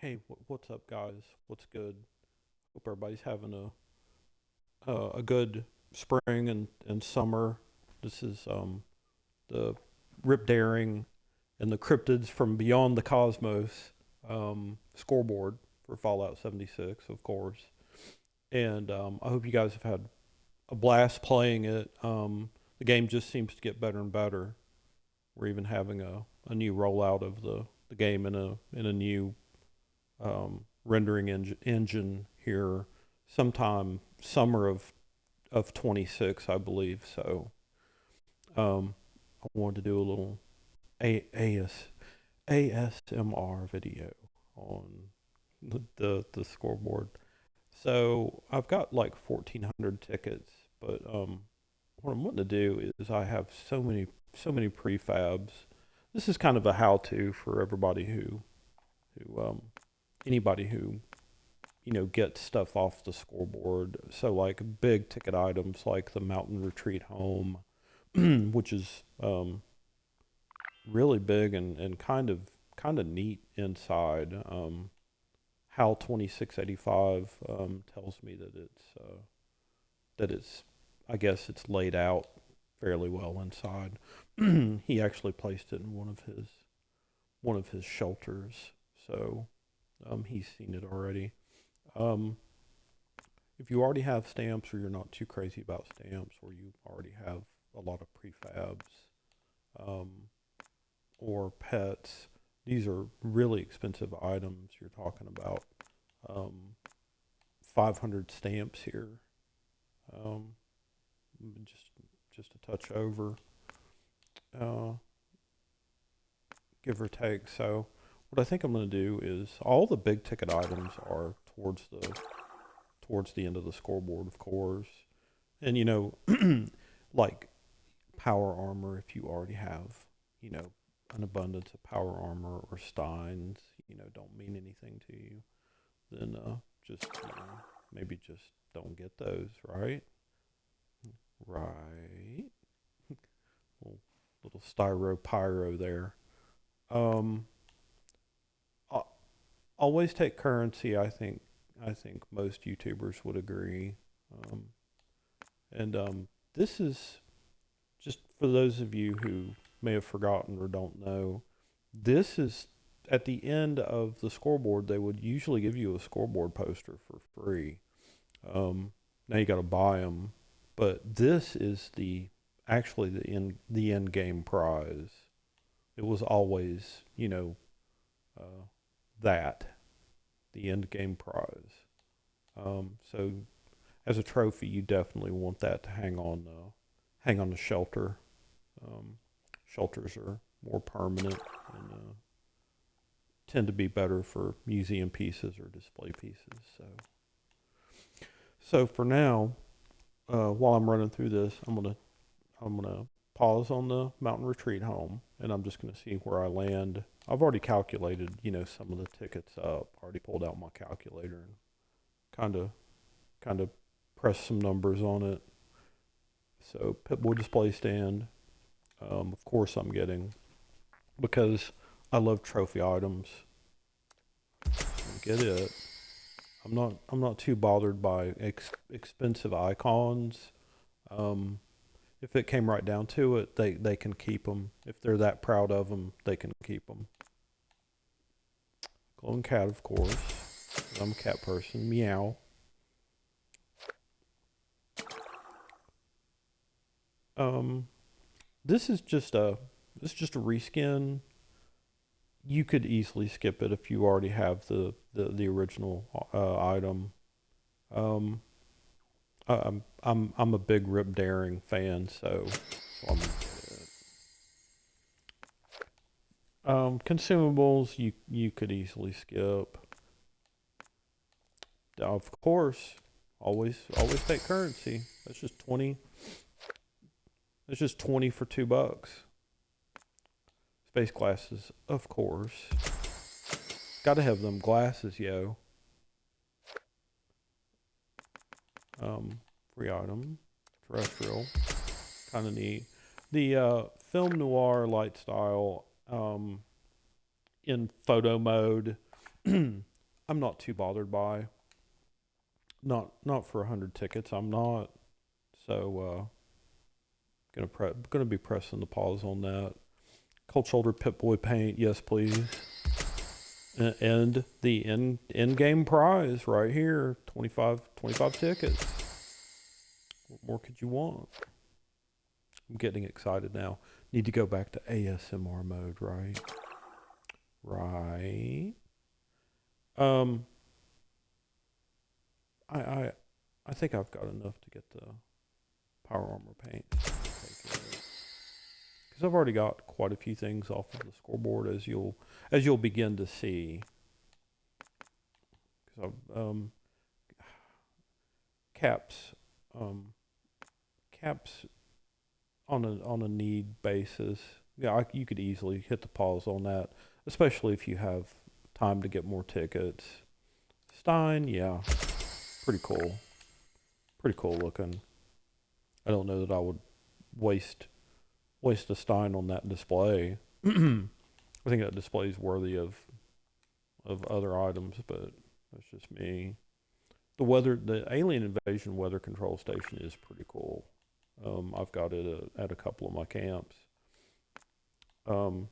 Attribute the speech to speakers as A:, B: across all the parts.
A: Hey, what's up, guys? What's good? Hope everybody's having a good spring and summer. This is the Rip Daring and the Cryptids from Beyond the Cosmos scoreboard for Fallout 76, of course. And I hope you guys have had a blast playing it. The game just seems to get better and better. We're even having a new rollout of the game in a new rendering engine here sometime summer of 26, I believe. So I wanted to do a little ASMR video on the scoreboard. So I've got like 1,400 tickets, but what I'm wanting to do is I have so many prefabs. This is kind of a how-to for everybody who anybody who gets stuff off the scoreboard. So like big ticket items like the mountain retreat home, which is really big and kind of neat inside. Hal 2685 tells me that it's I guess it's laid out fairly well inside. He actually placed it in one of his shelters, so he's seen it already. Um, if you already have stamps, or you're not too crazy about stamps, or you already have a lot of prefabs um, or pets, these are really expensive items. You're talking about um, 500 stamps here, um, just just a touch over, uh, give or take. So, what I think I'm going to do is all the big ticket items are towards the end of the scoreboard, of course, and like power armor. If you already have, you know, an abundance of power armor or steins, don't mean anything to you, then just maybe just don't get those, right? Right. Little, little styro pyro there. Um, always take currency. I think most YouTubers would agree. Um, and this is just for those of you who may have forgotten or don't know. This is at the end of the scoreboard. They would usually give you a scoreboard poster for free. Now you got to buy them, but this is the actually the end game prize. It was always uh, that the end game prize. So as a trophy, you definitely want that to hang on the shelter. Um, Shelters are more permanent and tend to be better for museum pieces or display pieces. So for now, while I'm running through this, I'm gonna pause on the mountain retreat home, and I'm just gonna see where I land. I've already calculated, some of the tickets up. Already pulled out my calculator and kind of kind of pressed some numbers on it. So Pitbull display stand. Of course, I'm getting because I love trophy items. Get it. I'm not too bothered by expensive icons. Um, if it came right down to it, they can keep them. If they're that proud of them, they can keep them. Glowing cat, of course. I'm a cat person. Meow. Um, this is just a reskin. You could easily skip it if you already have the original item. Um, I'm a big Rip Daring fan, so I'm gonna get it. Consumables you could easily skip. Of course, always take currency. That's just 20 for $2. Space glasses, of course. Gotta have them glasses, yo. Free item, terrestrial, kind of neat. The film noir light style in photo mode I'm not too bothered by. Not for 100 tickets. I'm not. So gonna be pressing the pause on that. Cold shoulder Pip Boy paint, yes please. And the in game prize right here, 25 tickets. What more could you want? I'm getting excited now. Need to go back to ASMR mode, right? Right. Um, I I think I've got enough to get the power armor paint. Because I've already got quite a few things off of the scoreboard, as you'll begin to see. Because caps um, caps on a need basis. Yeah, you could easily hit the pause on that, especially if you have time to get more tickets. Stein, yeah, pretty cool. Pretty cool looking. I don't know that I would waste a Stein on that display. I think that display is worthy of other items, but that's just me. The alien invasion weather control station is pretty cool. I've got it at a couple of my camps. Um,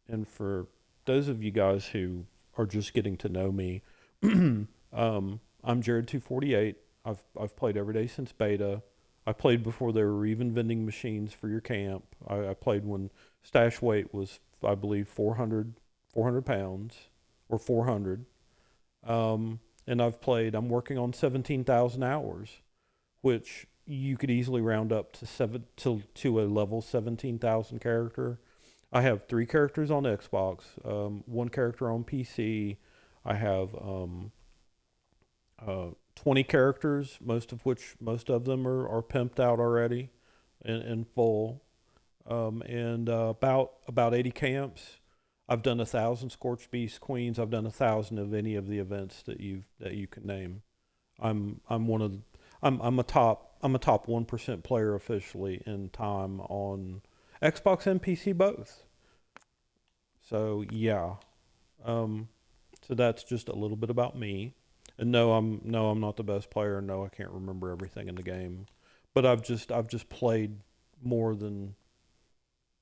A: and for those of you guys who are just getting to know me, I'm Jared248. I've played every day since beta. I played before there were even vending machines for your camp. I played when stash weight was, I believe, 400 pounds or 400. And I'm working on 17,000 hours, which you could easily round up to a level 17,000 character. I have 3 characters on Xbox, 1 character on PC. I have 20 characters, most of them are pimped out already in full. And about 80 camps. I've done 1,000 Scorched Beast Queens. I've done 1,000 of any of the events that you can name. I'm one of the, I'm a top 1% player officially in time on Xbox and PC both. So yeah, so that's just a little bit about me. And no, I'm not the best player. No, I can't remember everything in the game, but I've just played more than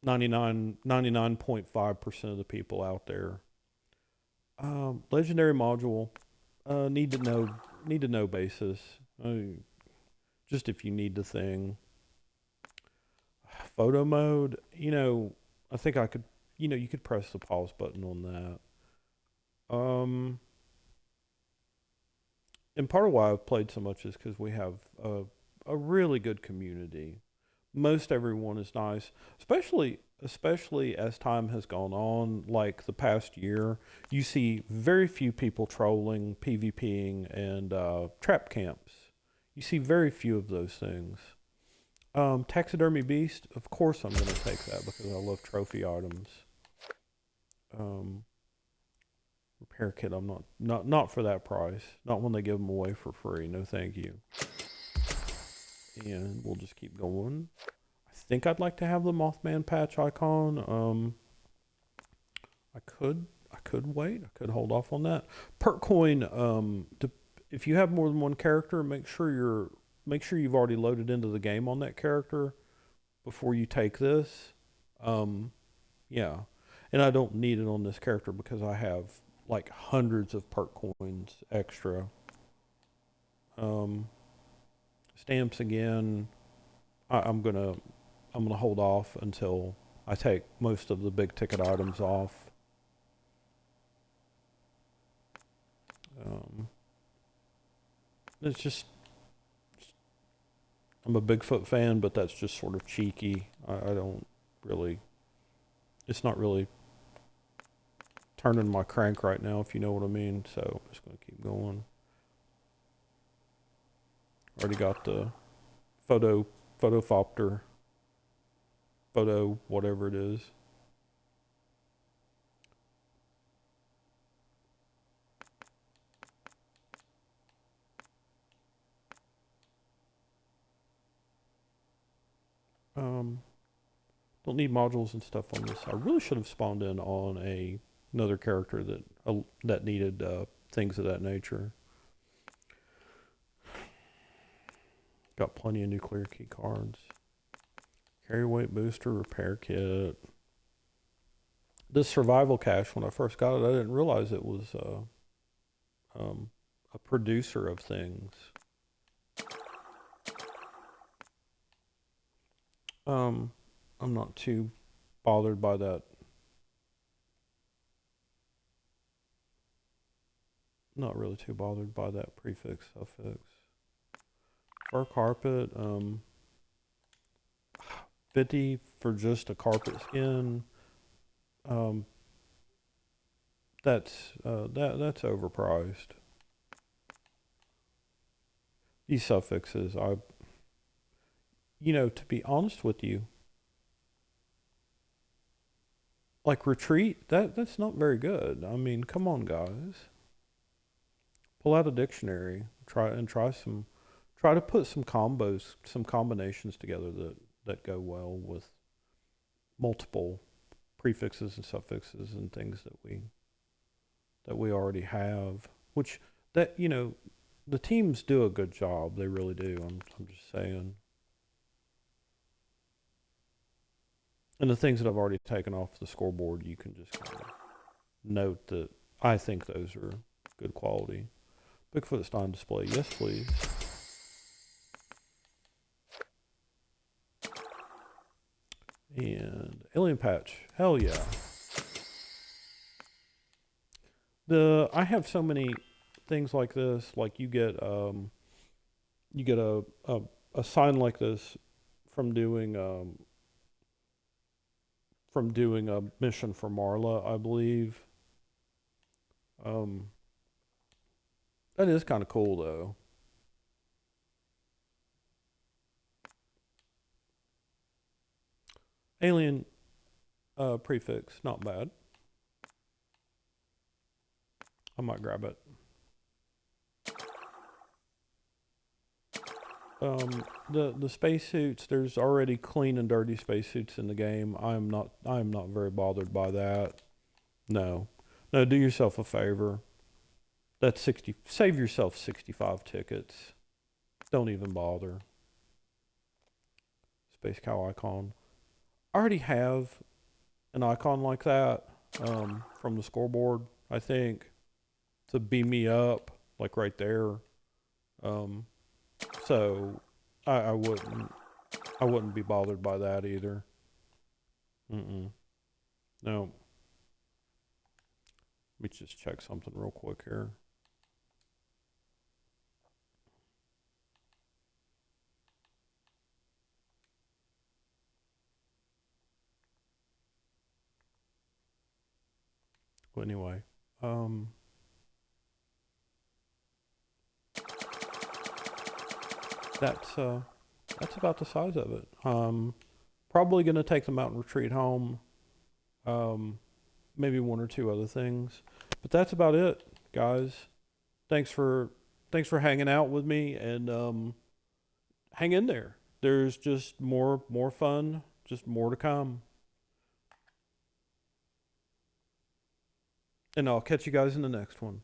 A: 99.5% of the people out there. Legendary module, need to know basis. Just if you need the thing. Photo mode, I think I could, you could press the pause button on that. And part of why I've played so much is because we have a really good community. Most everyone is nice, especially as time has gone on, like the past year. You see very few people trolling, PvPing, and trap camps. You see very few of those things. Taxidermy beast, of course I'm going to take that because I love trophy items. Repair kit, I'm not for that price. Not when they give them away for free. No, thank you. And we'll just keep going. I think I'd like to have the Mothman patch icon. I could wait. I could hold off on that. Perk coin. If you have more than one character, make sure you've already loaded into the game on that character before you take this. Yeah, and I don't need it on this character because I have like hundreds of perk coins extra. Stamps again. I'm gonna hold off until I take most of the big ticket items off. It's just I'm a Bigfoot fan, but that's just sort of cheeky. I don't really. It's not really turning my crank right now, if you know what I mean. So I'm just gonna keep going. Already got the photofopter, photo whatever it is. Don't need modules and stuff on this. I really should have spawned in on another character that needed things of that nature. Got plenty of nuclear key cards. Carry weight booster, repair kit. This survival cache, when I first got it, I didn't realize it was a producer of things. I'm not too bothered by that. Not really too bothered by that prefix, suffix. Fur carpet, 50 for just a carpet skin. That's overpriced. These suffixes, to be honest with you, like retreat, that's not very good. I mean, come on, guys. Pull out a dictionary, try to put some combinations together that go well with multiple prefixes and suffixes and things that we already have. Which the teams do a good job. They really do. I'm just saying. And the things that I've already taken off the scoreboard, you can just kind of note that I think those are good quality. Bigfoot Stein display, yes please. And alien patch, hell yeah. I have so many things like this. Like you get a sign like this from doing a mission for Marla, I believe. That is kind of cool though. Alien prefix, not bad. I might grab it. The spacesuits, there's already clean and dirty spacesuits in the game. I'm not very bothered by that. No, do yourself a favor. That's save yourself 65 tickets. Don't even bother. Space cow icon. I already have an icon like that from the scoreboard, I think, to beam me up, like right there. So I wouldn't be bothered by that either. No. Let me just check something real quick here. Well, anyway, that's about the size of it. Probably gonna take the mountain retreat home. Maybe one or two other things, but that's about it, guys. Thanks for hanging out with me, and hang in there. There's just more fun, just more to come. And I'll catch you guys in the next one.